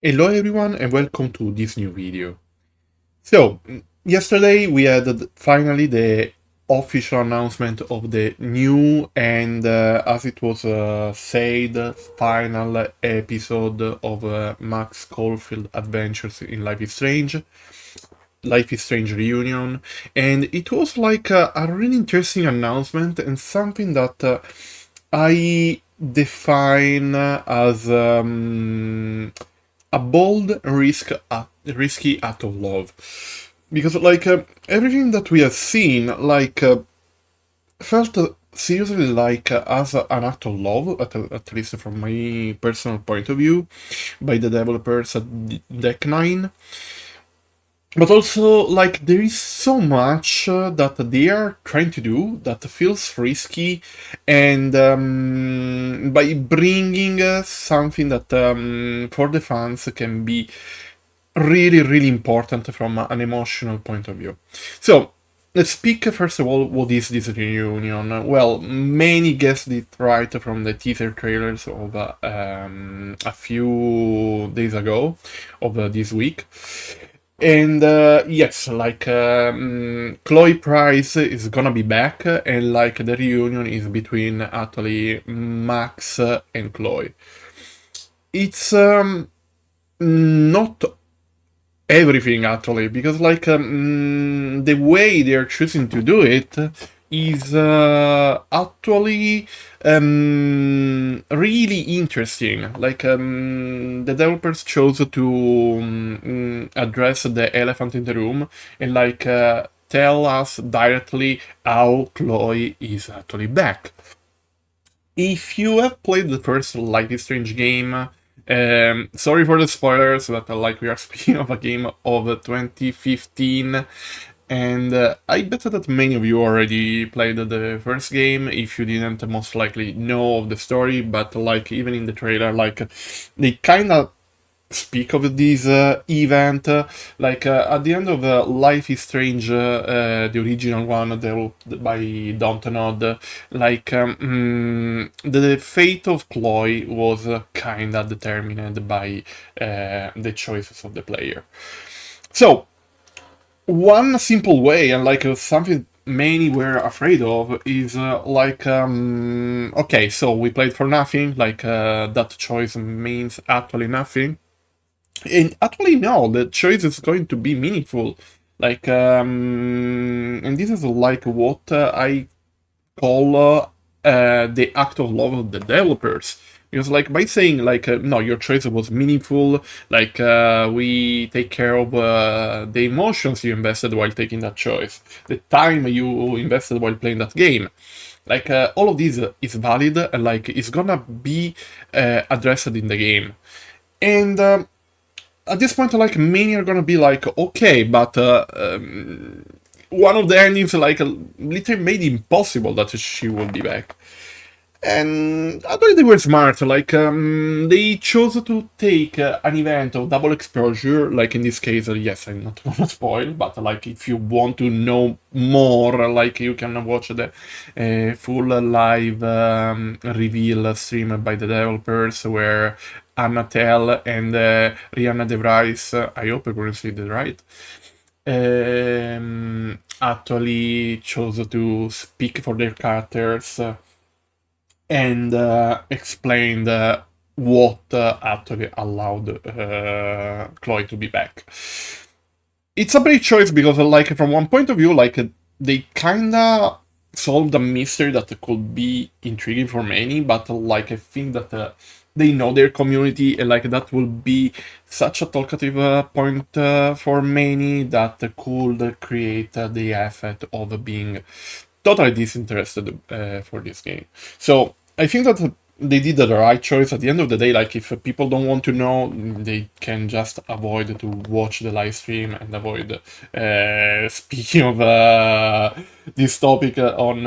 Hello everyone and welcome to this new video. So, yesterday we had finally the official announcement of the new and, as it was said, final episode of Max Caulfield Adventures in Life is Strange Reunion, and it was like a really interesting announcement and something that I define as a bold risky act of love, because like everything that we have seen, like felt seriously like as an act of love, at least from my personal point of view, by the developers at Deck 9. But also, like, there is so much that they are trying to do that feels risky, and by bringing something that for the fans can be really, really important from an emotional point of view. So, let's speak first of all, what is this reunion? Well, many guessed it right from the teaser trailers of a few days ago, of this week. And yes, like Chloe Price is gonna be back, and like the reunion is between actually Max and Chloe. It's not everything actually, because like the way they're choosing to do it is actually really interesting. Like the developers chose to address the elephant in the room and like tell us directly how Chloe is actually back. If you have played the first Life is Strange game, sorry for the spoilers, but like we are speaking of a game of 2015, and I bet that many of you already played the first game. If you didn't, most likely know of the story, but like even in the trailer, like they kind of speak of this event. Like at the end of Life is Strange, the original one developed by Dontnod, like the fate of Chloe was kinda determined by the choices of the player. So one simple way, and like something many were afraid of, is like okay, so we played for nothing, like that choice means actually nothing. And actually, no, the choice is going to be meaningful. Like, and this is like what I call the act of love of the developers. Because, like, by saying, like, no, your choice was meaningful, like, we take care of the emotions you invested while taking that choice, the time you invested while playing that game. Like, all of this is valid, and, like, it's gonna be addressed in the game. And at this point, like many are gonna be like, okay, but one of the endings like literally made it impossible that she will be back. And I thought they were smart. Like they chose to take an event of double exposure. Like in this case, yes, I'm not gonna spoil, but like if you want to know more, like you can watch the full live reveal stream by the developers where Anna Tell and Rihanna DeVries, I hope I pronounced it right, actually chose to speak for their characters and explained what actually allowed Chloe to be back. It's a great choice because, like, from one point of view, like, they kinda solved a mystery that could be intriguing for many, but, like, I think that they know their community, and, like, that will be such a talkative point for many that could create the effect of being totally disinterested for this game. So I think that they did the right choice. At the end of the day, like if people don't want to know, they can just avoid to watch the live stream and avoid speaking of this topic on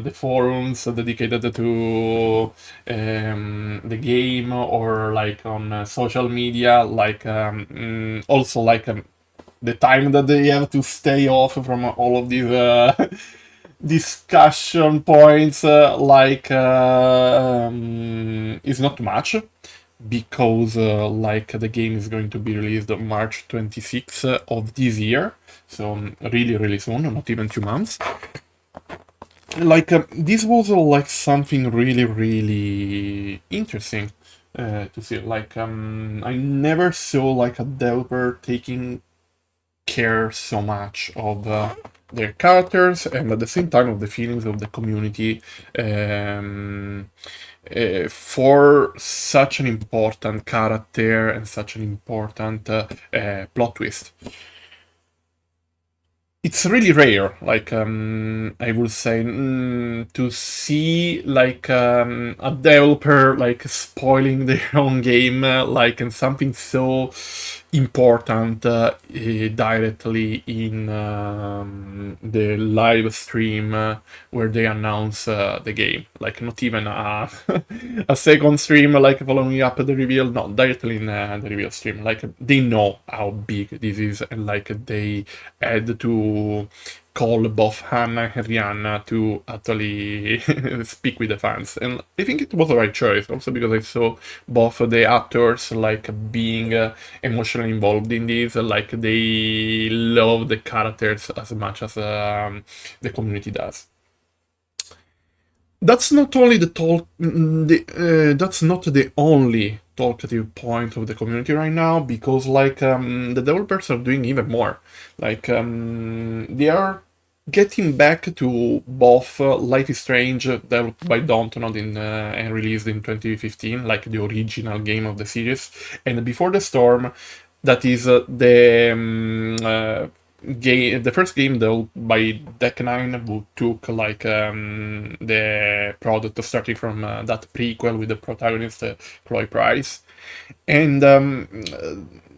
the forums dedicated to the game, or like on social media, like also like the time that they have to stay off from all of these discussion points is not much. because like the game is going to be released on March 26th of this year, so really really soon, not even 2 months. Like this was like something really really interesting to see. Like I never saw like a developer taking care so much of their characters and at the same time of the feelings of the community, for such an important character and such an important plot twist. It's really rare, like I would say, to see like a developer like spoiling their own game, like in something so important directly in the live stream where they announce the game. Like not even a a second stream like following up the reveal. No, directly in the reveal stream. Like they know how big this is, and like they had to call both Hannah and Rihanna to actually speak with the fans. And I think it was the right choice, also because I saw both the actors like being emotionally involved in this, like they love the characters as much as the community does. That's not only the talk. That's not the only talkative point of the community right now, because like the developers are doing even more. Like they are getting back to both Life is Strange, developed by Dontnod and released in 2015, like the original game of the series, and Before the Storm, that is the first game though by Deck Nine, who took like the product starting from that prequel with the protagonist Chloe Price, and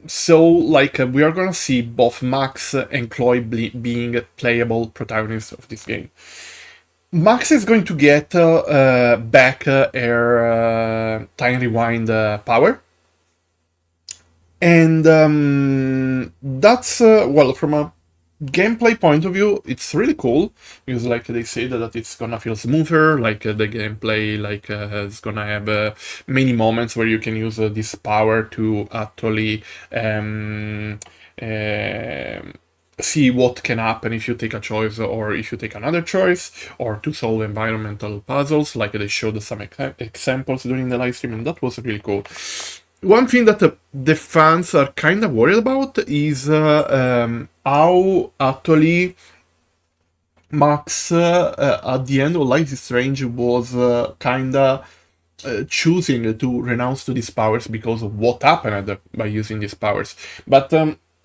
so like we are gonna see both Max and Chloe being playable protagonists of this game. Max is going to get back her time rewind power, and that's well, from a gameplay point of view, it's really cool because like they say that it's gonna feel smoother, like the gameplay like is gonna have many moments where you can use this power to actually see what can happen if you take a choice or if you take another choice, or to solve environmental puzzles, like they showed some examples during the live stream, and that was really cool. One thing that the fans are kind of worried about is how actually Max at the end of Life is Strange was kind of choosing to renounce to these powers because of what happened by using these powers. But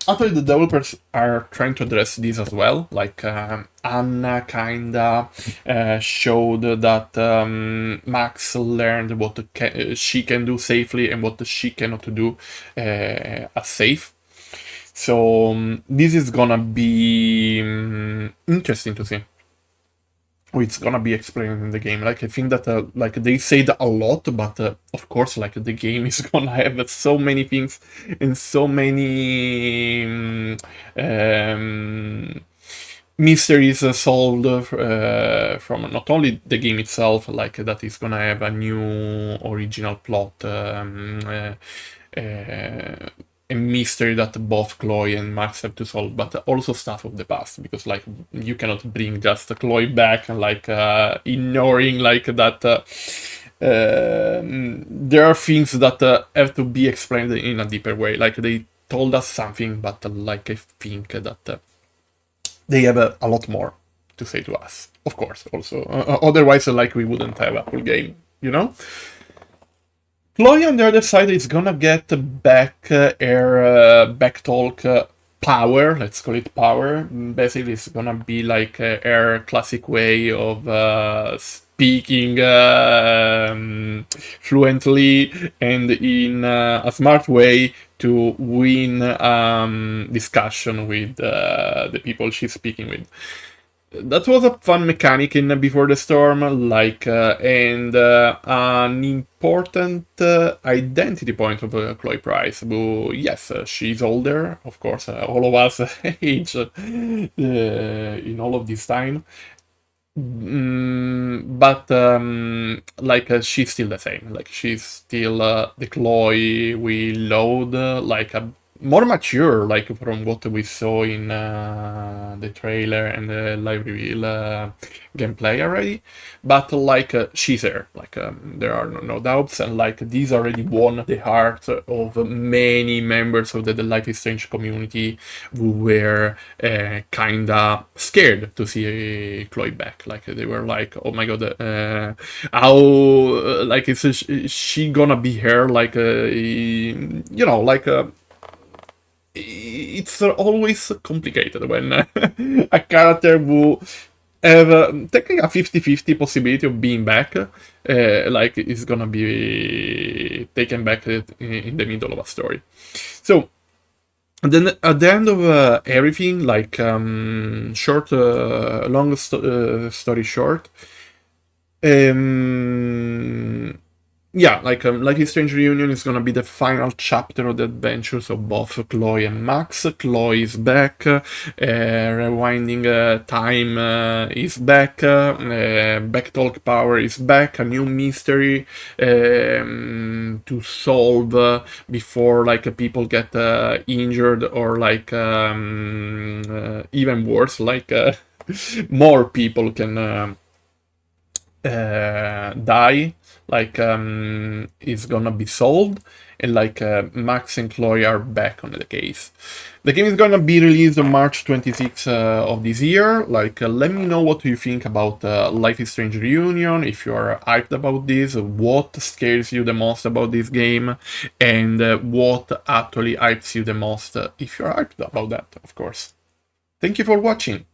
actually, the developers are trying to address this as well. Like Anna kinda showed that Max learned what she can do safely and what she cannot do as safe. So this is gonna be interesting to see. It's gonna be explained in the game. Like I think that like they said a lot, but of course, like the game is gonna have so many things and so many mysteries solved from not only the game itself, like that is gonna have a new original plot. A mystery that both Chloe and Max have to solve, but also stuff of the past, because like you cannot bring just Chloe back and like ignoring like that there are things that have to be explained in a deeper way. Like they told us something, but like I think that they have a lot more to say to us, of course, also otherwise like we wouldn't have a full game, you know. Chloe, on the other side, is gonna get back her backtalk power, let's call it power. Basically, it's gonna be like her classic way of speaking fluently and in a smart way to win discussion with the people she's speaking with. That was a fun mechanic in Before the Storm, like, and an important identity point of Chloe Price, who, yes, she's older, of course, all of us age in all of this time, But like she's still the same. Like she's still the Chloe we load, like a more mature, like from what we saw in the trailer and the live reveal gameplay already. But like she's there. Like there are no doubts, and like these already won the heart of many members of the Life is Strange community who were kinda scared to see Chloe back. Like they were like, "Oh my god, how like is she gonna be here?" Like like it's always complicated when a character who have technically a 50-50 possibility of being back, like is gonna be taken back in the middle of a story. So and then at the end of everything, like story short, um, yeah, like Life is Strange Reunion is gonna be the final chapter of the adventures of both Chloe and Max. Chloe is back, rewinding time is back, backtalk power is back, a new mystery to solve before like people get injured or like even worse, like more people can die, like is gonna be solved, and like Max and Chloe are back on the case. The game is gonna be released on March 26th of this year. Like let me know what you think about Life is Strange Reunion, if you are hyped about this, what scares you the most about this game, and what actually hypes you the most, if you're hyped about that, of course. Thank you for watching.